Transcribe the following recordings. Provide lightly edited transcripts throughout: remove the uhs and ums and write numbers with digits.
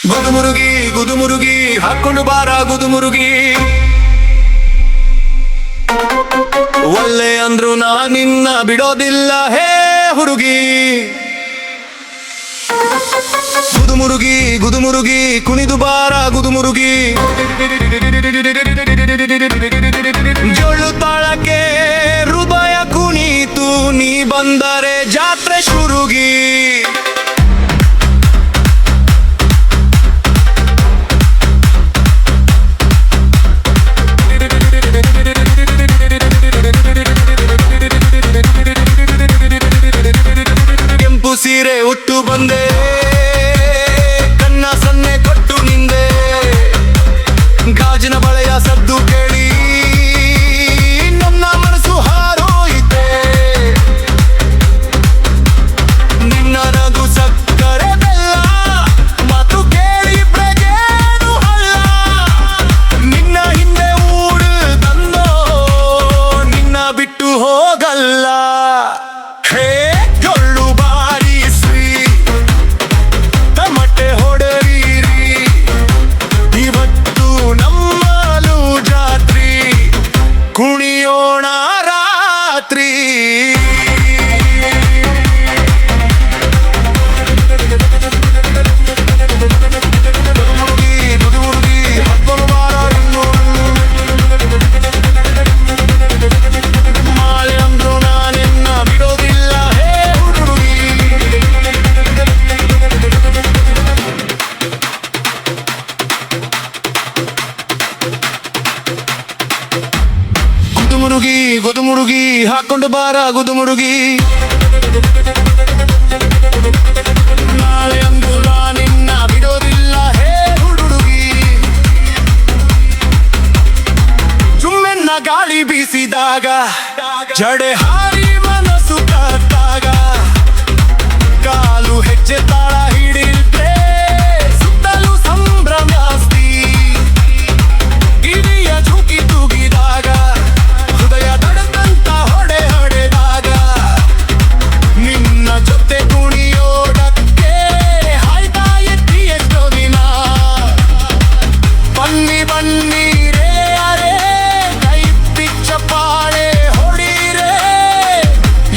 ಗುದುಮುರುಗಿ ಗುದುಮುರುಗಿ ಹಾಕೊಂಡು ಬಾರ ಗುದುಮುರುಗಿ. ಒಲ್ಲೆ ಅಂದ್ರು ನಾ ನಿನ್ನ ಬಿಡೋದಿಲ್ಲ ಹೇ ಹುಡುಗಿ. ಗುದುಮುರುಗಿ ಗುದುಮುರುಗಿ ಕುಣಿದು ಬಾರ ಗುದುಮುರುಗಿ. ಜೊಳ್ಳು ತಾಳಕ್ಕೆ ಹೃದಯ ಕುಣಿತು ನೀ ಬಂದರೆ ಜಾತ್ರೆ ಶುರುಗಿ. ಕೆಂಪು ಸೀರೆ ಉಟ್ಟು ಬಂದೆ, ಕನ್ನ ಸನ್ನೆ ಕೊಟ್ಟು ನಿಂದೆ, ಗಾಜಿನ ಬಳೆಯ ಸದ್ದು ಕೇಳಿ ನನ್ನ ಮನಸ್ಸು ಹಾರೋಯಿತೆ. ನಿನ್ನ ನಗು ಸಕ್ಕರೆ ಬೆಲ್ಲ, ಮಾತು ಕೇಳಿ ಬೆಗೇನು ಹಳ್ಳ. ನಿನ್ನ ಹಿಂದೆ ಊಡು ತಂದೋ ನಿನ್ನ ಬಿಟ್ಟು ಹೋಗಲ್ಲ. ಹೇ ಜೊಳ್ಳು ಬಾರಿಸಿ ತಮಟೆ ಹೊಡೆಯಿರಿ, ಇವತ್ತು ನಮ್ಮಲು ಜಾತ್ರಿ ಕುಣಿಯೋಣ ರಾತ್ರಿ. ಗುದುಮುರುಗಿ ಹತ್ತೊಂದು ವಾರ ಮಾಲೆ ಅಂದ್ರು ನಾನಿನ್ನ ಬಿಡೋದಿಲ್ಲ ಹೇ ಹುಡುಗಿ. ಗುದುಮುರುಗಿ ಗುದುಮುರುಗಿ ಹಾಕೊಂಡು ಬಾರ ಗುದುಮುರುಗಿ. ನಾಳೆ ಅಂದು ನಿನ್ನ ಬಿಡೋದಿಲ್ಲ ಹೇ ಹುಡುಗಿ. ಸುಮ್ಮೆನ್ನ ಗಾಳಿ ಬೀಸಿದಾಗ, ಜಡೆ ಹಾರಿ ಮನಸ್ಸು ಕತ್ತಾಗ, ಕಾಲು ಹೆಜ್ಜೆ ತಾಳ ಹಿಡಿದ್ರೆ ಸುತ್ತಲೂ ಸಂಭ್ರಮ ಜಾಸ್ತಿ. ಗಿರಿಯ ಝುಕಿ ತೂಗಿದಾಗ, ಹೃದಯ ತಡಕಂತ ಹೊಡೆದಾಗ, ನಿನ್ನ ಜೊತೆ ಕುಣಿಯೋಡಕ್ಕೆ ಹಾಯ್ತಾ ಎತ್ತಿ ಎಷ್ಟೋ ದಿನ. ಬನ್ನಿ ಬನ್ನಿ ರೇ ಅರೆ ಕೈ ಪಿಚ್ಚಪಾಳೆ ಹೊಡೀರೆ,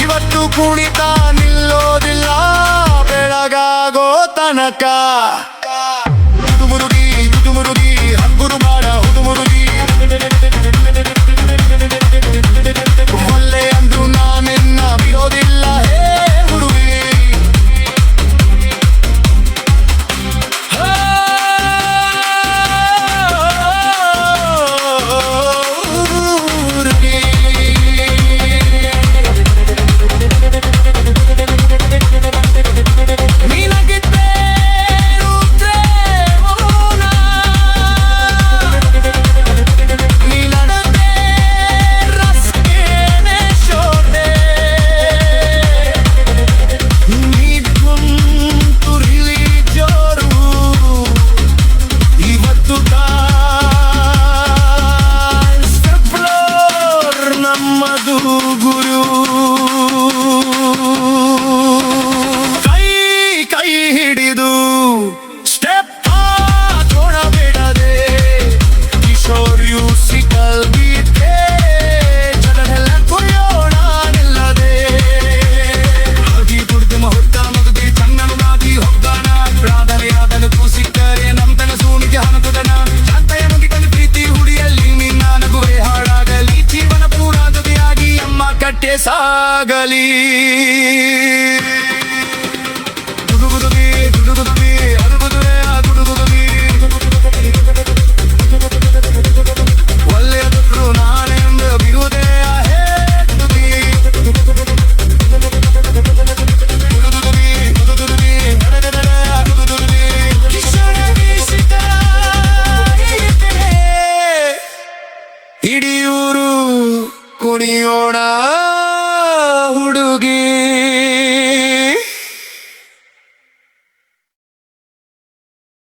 ಇವತ್ತು ಕುಣಿತ ನಿಲ್ಲೋದಿಲ್ಲ ಬೆಳಗಾಗೋ ತನಕ. ಗುದುಮುರುಗಿ ಗುದುಮುರುಗಿ ಹಗ್ಗುರು ಬಾಡ ಹುದುಮುರುಗಿ. ಒಲ್ಲೆ ಅಂದ್ರು ನಾನಿನ್ನ ಬಿಡೋದಿಲ್ಲ ಹೇ ಹುಡುಗಿ. ನೀನಾಗಿದ್ದೆ ರುದ್ರೆ ಮೌನ, ನೀ ನಡೆದೆ ರಸ್ತೆನೆ ಶೋಧೆ. ನೀ ಕುಂತುರಿಲಿ ಜೋರು, ಇವತ್ತು ಡಾನ್ಸ್ ಫ್ಲೋರ್ ನಮ್ಮದು ಗುರು. ಕೈ ಕೈ ಹಿಡಿದು ಸ್ಟೆಪ್ ಹಾಕೋಣ ಬಿಡದೆ, ಕಿಶೋರ್ ಮ್ಯೂಸಿಕಲ್ ಬೀಟ್ಗೆ ಜಗನೆಲ್ಲ ಕುಯ್ಯೋಣ ನಿಲ್ಲದೆ. ಹಾಗೆ ದುಡ್ದು ಮುಹೂರ್ತ ಮಗುದಿ ಚನ್ನನು ನಾದಿ ಹೋಗ್ದಾನ, ಪ್ರಾರ್ಥನೆಯಾದನು ಕೂಸಿಕ್ಕರೆ ನಮ್ತನ ಸೂಣಿಗೆ ಹಣಕುದನ. ಶಾಂತಯ ಮುಗಿತನು ಪ್ರೀತಿ ಹುಡಿಯಲ್ಲಿ ನಿನ್ನ ನಗುವೆ ಹಾಳಾಗಲಿ, ಜೀವನ ಪೂರ ಜೊತೆಯಾಗಿ ಅಮ್ಮ ಕಟ್ಟೆ ಸಾಗಲಿ. ಗುದುಗುದುಗಿ ಗುದುಗುದುಗಿ ಅದುಗುದುರೆ ಗುದುಗುದುಗಿ. ಒಳ್ಳೆಯದ್ರು ನಾನೆಂದು ಬಿಡುವುದೇ ಹೇ ಹುಡುಗಿ. ಗುದುಗುದುಗಿ ಗುದುಗುದುಗಿ ನಡೆದರೆ ಗುದುಗುದುಗಿ. ಕಿಶೋರ ಬೀಸಿದ ಇಡಿಯೂರು ಕುಣಿಯೋಣ ಹುಡುಗಿ.